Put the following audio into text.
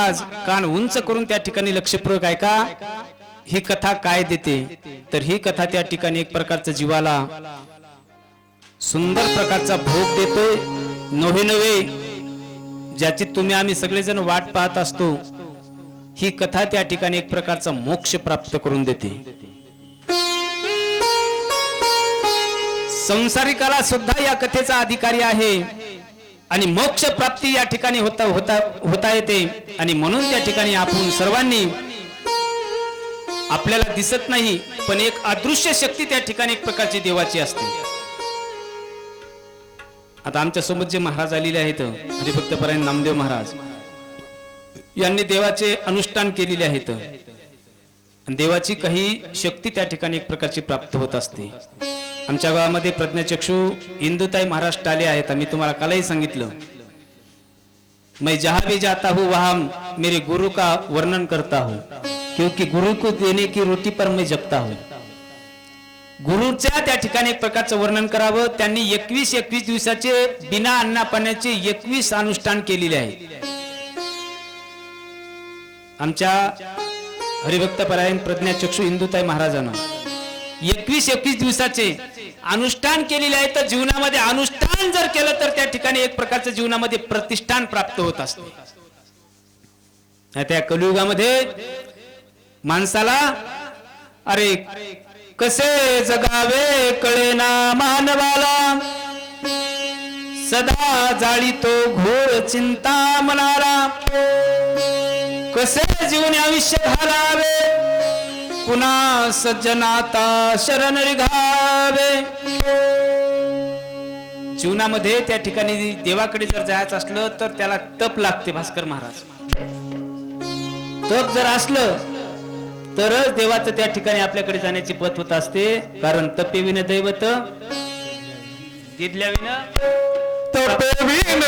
महाराज कान उंच करून त्या ठिकाणी लक्षपूर्वक ऐका. ही कथा काय देते तर ही कथा त्या ठिकाणी एक प्रकारचं जीवाला सुंदर प्रकारचा भोग देतोय. नवे नवे ज्याची तुम्ही आम्ही सगळेजण वाट पाहत असतो, ही कथा त्या ठिकाणी एक प्रकारचा मोक्ष प्राप्त करून देते. संसारिकाला सुद्धा या कथेचा अधिकारी आहे आणि मोक्ष प्राप्ती या ठिकाणी होता येते. आणि म्हणून त्या ठिकाणी आपण सर्वांनी, आपल्याला दिसत नाही पण एक अदृश्य शक्ती त्या ठिकाणी एक प्रकारची देवाची असते. आता आमच्या सोबत जे महाराज आलेले आहेत हरिभक्तपरायण नामदेव महाराज, यांनी देवाचे अनुष्ठान केलेले आहेत. देवाची काही शक्ती त्या ठिकाणी एक प्रकारची प्राप्त होत असते. आमच्या गावामध्ये प्रज्ञाचक्षु इंदुताई महाराज टाले आहेत. आम्ही तुम्हाला कालही सांगितलं, मैं जहां भी जाता हूं वहां मेरे गुरु का वर्णन करता हूं, क्योंकि गुरु को देने की रोटी पर मैं जगता हूं. गुरुच्या त्या ठिकाणी एक प्रकारचं वर्णन करावं. त्यांनी 21 दिवसाचे बिना अन्ना पाण्याचे 21 अनुष्ठान केलेले आहे. आमच्या हरिभक्तपरायण प्रज्ञाचक्षु इंदुताई महाराजांना 21 दिवसाचे अनुष्ठान केलेले आहे. तर जीवनामध्ये अनुष्ठान जर केलं तर त्या ठिकाणी एक प्रकारचं जीवनामध्ये प्रतिष्ठान प्राप्त होत असते. त्या कलियुगामध्ये माणसाला अरे कसे जगावे कळेना मानवाला, सदा जाळी तो घोर चिंता मनाला, कसे जीवन आयुष्य घालावे पुन्हा सज्जनाता शरण निघावे. जीवनामध्ये त्या ठिकाणी देवाकडे जर जायचं असलं तर त्याला तप लागते. भास्कर महाराज, तप जर असलं तरच देवाचं त्या ठिकाणी आपल्याकडे जाण्याची पत होत असते. कारण तपेविन दैवत, दिदल्याविन तपेविन